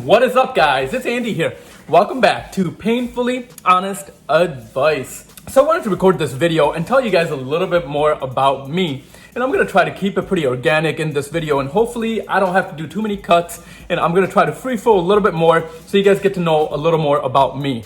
What is up, guys? It's Andy here. Welcome back to Painfully Honest Advice. So I wanted to record this video and tell you guys a little bit more about me. And I'm going to try to keep it pretty organic in this video, and hopefully I don't have to do too many cuts, and I'm going to try to free flow a little bit more so you guys get to know a little more about me.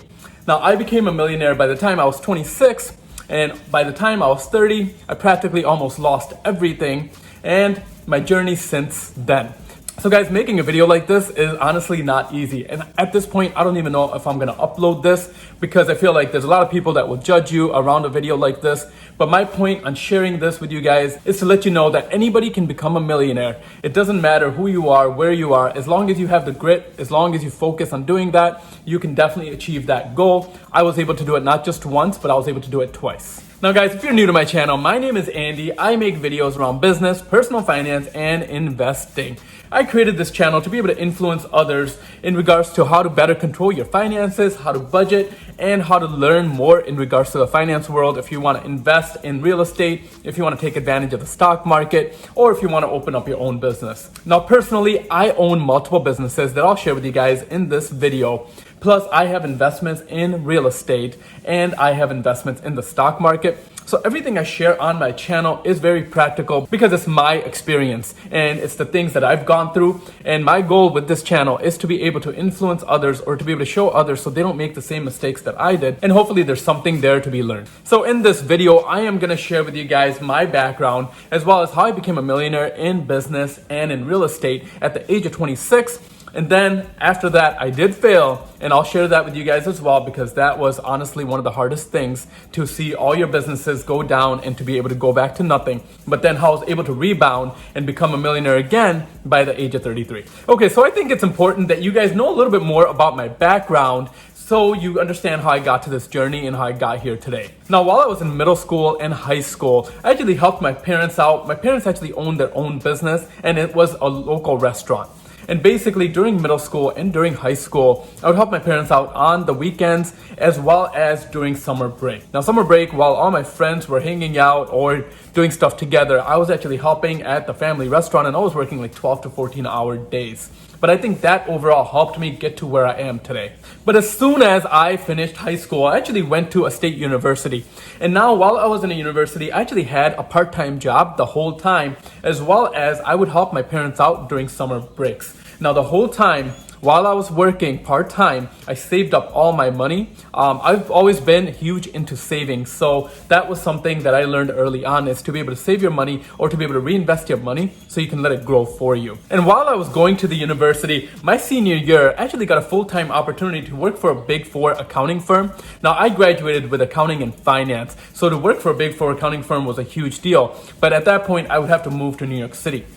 Now, I became a millionaire by the time I was 26, and by the time I was 30, I practically almost lost everything, and my journey since then. So guys, making a video like this is honestly not easy. And at this point, I don't even know if I'm gonna upload this because I feel like there's a lot of people that will judge you around a video like this. But my point on sharing this with you guys is to let you know that anybody can become a millionaire. It doesn't matter who you are, where you are, as long as you have the grit, as long as you focus on doing that, you can definitely achieve that goal. I was able to do it not just once, but I was able to do it twice. Now guys, if you're new to my channel, my name is Andy. I make videos around business, personal finance, and investing. I created this channel to be able to influence others in regards to how to better control your finances, how to budget, and how to learn more in regards to the finance world. If you want to invest in real estate, if you want to take advantage of the stock market, or if you want to open up your own business. Now personally, I own multiple businesses that I'll share with you guys in this video. Plus, I have investments in real estate and I have investments in the stock market. So everything I share on my channel is very practical because it's my experience and it's the things that I've gone through. And my goal with this channel is to be able to influence others or to be able to show others so they don't make the same mistakes that I did. And hopefully there's something there to be learned. So in this video, I am going to share with you guys my background as well as how I became a millionaire in business and in real estate at the age of 26. And then after that, I did fail, and I'll share that with you guys as well because that was honestly one of the hardest things, to see all your businesses go down and to be able to go back to nothing. But then how I was able to rebound and become a millionaire again by the age of 33. Okay, so I think it's important that you guys know a little bit more about my background so you understand how I got to this journey and how I got here today. Now, while I was in middle school and high school, I actually helped my parents out. My parents actually owned their own business, and it was a local restaurant. And basically during middle school and during high school, I would help my parents out on the weekends as well as during summer break. Now summer break, while all my friends were hanging out or doing stuff together, I was actually helping at the family restaurant, and I was working like 12 to 14 hour days. But I think that overall helped me get to where I am today. But as soon as I finished high school, I actually went to a state university. And now while I was in a university, I actually had a part-time job the whole time, as well as I would help my parents out during summer breaks. Now the whole time, while I was working part-time, I saved up all my money. I've always been huge into saving. So that was something that I learned early on, is to be able to save your money or to be able to reinvest your money so you can let it grow for you. And while I was going to the university, my senior year, I actually got a full-time opportunity to work for a Big Four accounting firm. Now I graduated with accounting and finance. So to work for a Big Four accounting firm was a huge deal. But at that point, I would have to move to New York City.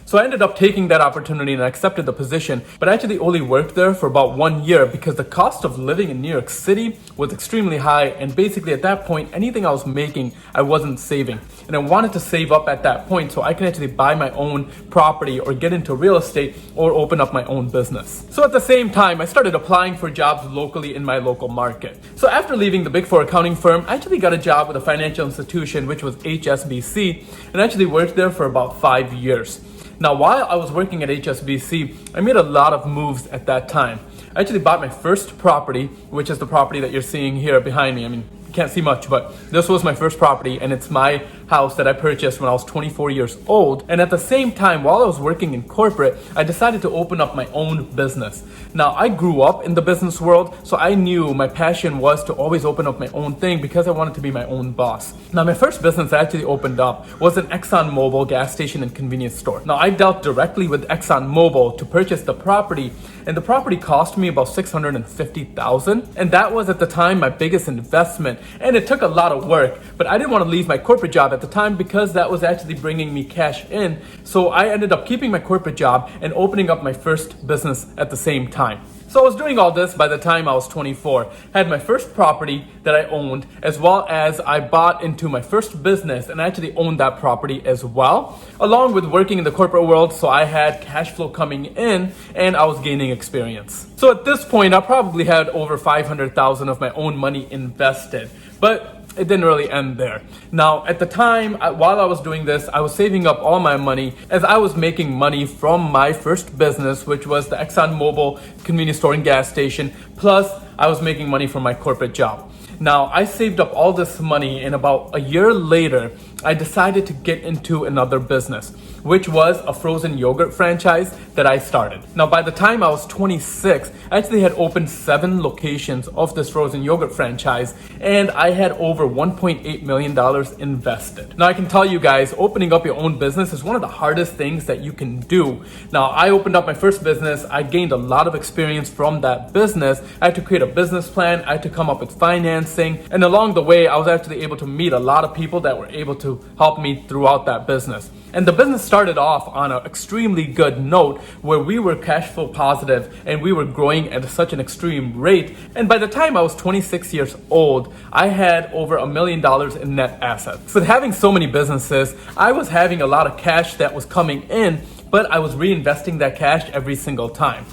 So I ended up taking that opportunity and I accepted the position, but I actually only worked there for about 1 year because the cost of living in New York City was extremely high, and basically at that point, anything I was making, I wasn't saving. And I wanted to save up at that point so I can actually buy my own property or get into real estate or open up my own business. So at the same time, I started applying for jobs locally in my local market. So after leaving the Big Four accounting firm, I actually got a job with a financial institution, which was HSBC, and I actually worked there for about 5 years. Now, while I was working at HSBC, I made a lot of moves at that time. I actually bought my first property, which is the property that you're seeing here behind me. I mean, you can't see much, but this was my first property, and it's my house that I purchased when I was 24 years old. And at the same time, while I was working in corporate, I decided to open up my own business. Now, I grew up in the business world, so I knew my passion was to always open up my own thing because I wanted to be my own boss. Now, my first business I actually opened up was an ExxonMobil gas station and convenience store. Now, I dealt directly with ExxonMobil to purchase the property, and the property cost me about $650,000, and that was at the time my biggest investment, and it took a lot of work, but I didn't want to leave my corporate job at the time because that was actually bringing me cash in. So I ended up keeping my corporate job and opening up my first business at the same time. So I was doing all this by the time I was 24. I had my first property that I owned, as well as I bought into my first business and I actually owned that property as well, along with working in the corporate world. So I had cash flow coming in and I was gaining experience. So at this point, I probably had over 500,000 of my own money invested. But it didn't really end there. Now, at the time, while I was doing this, I was saving up all my money as I was making money from my first business, which was the ExxonMobil convenience store and gas station. Plus, I was making money from my corporate job. Now, I saved up all this money, and about a year later, I decided to get into another business, which was a frozen yogurt franchise that I started. Now, by the time I was 26, I actually had opened 7 locations of this frozen yogurt franchise, and I had over $1.8 million invested. Now, I can tell you guys, opening up your own business is one of the hardest things that you can do. Now, I opened up my first business. I gained a lot of experience from that business. I had to create a business plan. I had to come up with financing. And along the way, I was actually able to meet a lot of people that were able to help me throughout that business. And the business started off on an extremely good note where we were cash flow positive and we were growing at such an extreme rate. And by the time I was 26 years old, I had over $1 million in net assets. With having so many businesses, I was having a lot of cash that was coming in, but I was reinvesting that cash every single time.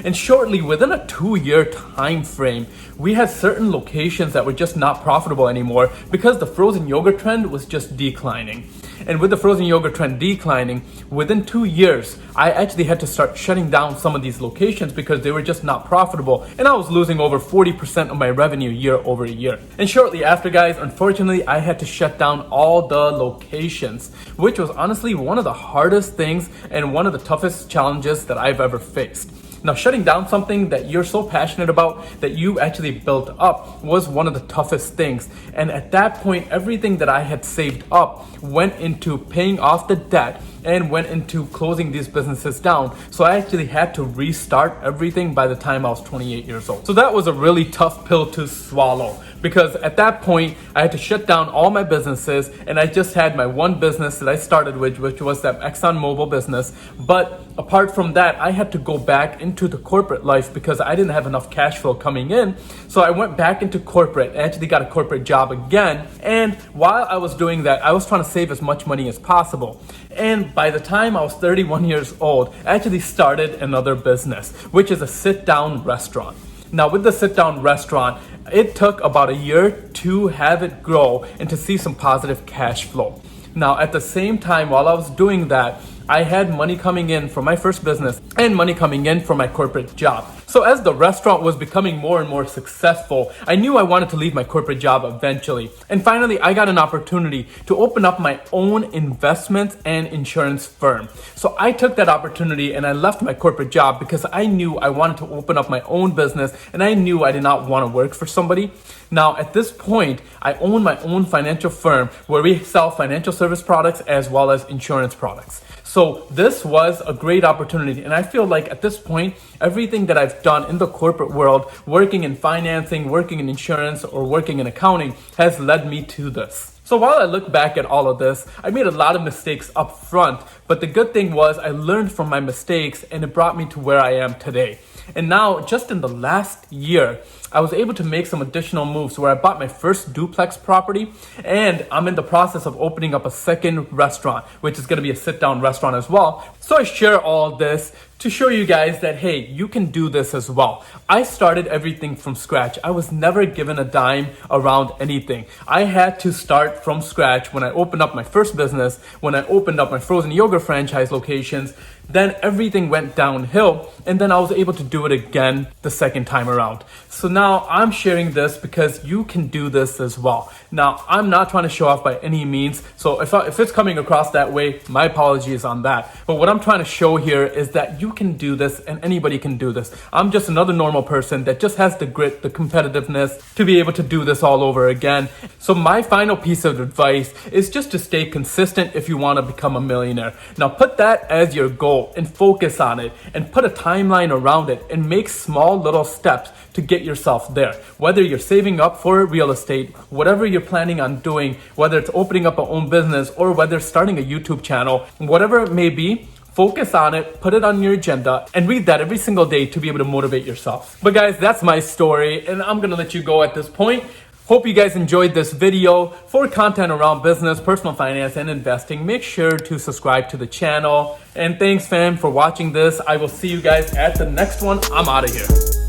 And shortly, within a 2-year time frame, we had certain locations that were just not profitable anymore because the frozen yogurt trend was just declining. And with the frozen yogurt trend declining, within 2 years, I actually had to start shutting down some of these locations because they were just not profitable. And I was losing over 40% of my revenue year over year. And shortly after, guys, unfortunately, I had to shut down all the locations, which was honestly one of the hardest things and one of the toughest challenges that I've ever faced. Now, shutting down something that you're so passionate about that you actually built up was one of the toughest things. And at that point, everything that I had saved up went into paying off the debt and went into closing these businesses down. So I actually had to restart everything by the time I was 28 years old. So that was a really tough pill to swallow, because at that point I had to shut down all my businesses and I just had my one business that I started with, which was that ExxonMobil business. But apart from that, I had to go back into the corporate life because I didn't have enough cash flow coming in. So I went back into corporate. I actually got a corporate job again. And while I was doing that, I was trying to save as much money as possible. And by the time I was 31 years old, I actually started another business, which is a sit-down restaurant. Now, with the sit-down restaurant, it took about a year to have it grow and to see some positive cash flow. Now, at the same time, while I was doing that, I had money coming in from my first business and money coming in from my corporate job. So as the restaurant was becoming more and more successful, I knew I wanted to leave my corporate job eventually. And finally, I got an opportunity to open up my own investment and insurance firm. So I took that opportunity and I left my corporate job because I knew I wanted to open up my own business and I knew I did not want to work for somebody. Now, at this point, I own my own financial firm where we sell financial service products as well as insurance products. So this was a great opportunity. And I feel like at this point, everything that I've done in the corporate world, working in financing, working in insurance, or working in accounting has led me to this. So while I look back at all of this, I made a lot of mistakes up front, but the good thing was I learned from my mistakes and it brought me to where I am today. And now, just in the last year, I was able to make some additional moves where I bought my first duplex property and I'm in the process of opening up a second restaurant, which is going to be a sit-down restaurant as well. So I share all this to show you guys that, hey, you can do this as well. I started everything from scratch. I was never given a dime around anything. I had to start from scratch when I opened up my first business, when I opened up my frozen yogurt franchise locations. Then everything went downhill and then I was able to do it again the second time around. So now I'm sharing this because you can do this as well. Now, I'm not trying to show off by any means. So if it's coming across that way, my apologies on that. But what I'm trying to show here is that you can do this and anybody can do this. I'm just another normal person that just has the grit, the competitiveness to be able to do this all over again. So my final piece of advice is just to stay consistent if you want to become a millionaire. Now put that as your goal and focus on it and put a timeline around it and make small little steps to get yourself there. Whether you're saving up for real estate, whatever you're planning on doing, whether it's opening up an own business or whether starting a YouTube channel, whatever it may be, focus on it, put it on your agenda, and read that every single day to be able to motivate yourself. But guys, that's my story, and I'm gonna let you go at this point. Hope you guys enjoyed this video. For content around business, personal finance, and investing, make sure to subscribe to the channel. And thanks, fam, for watching this. I will see you guys at the next one. I'm out of here.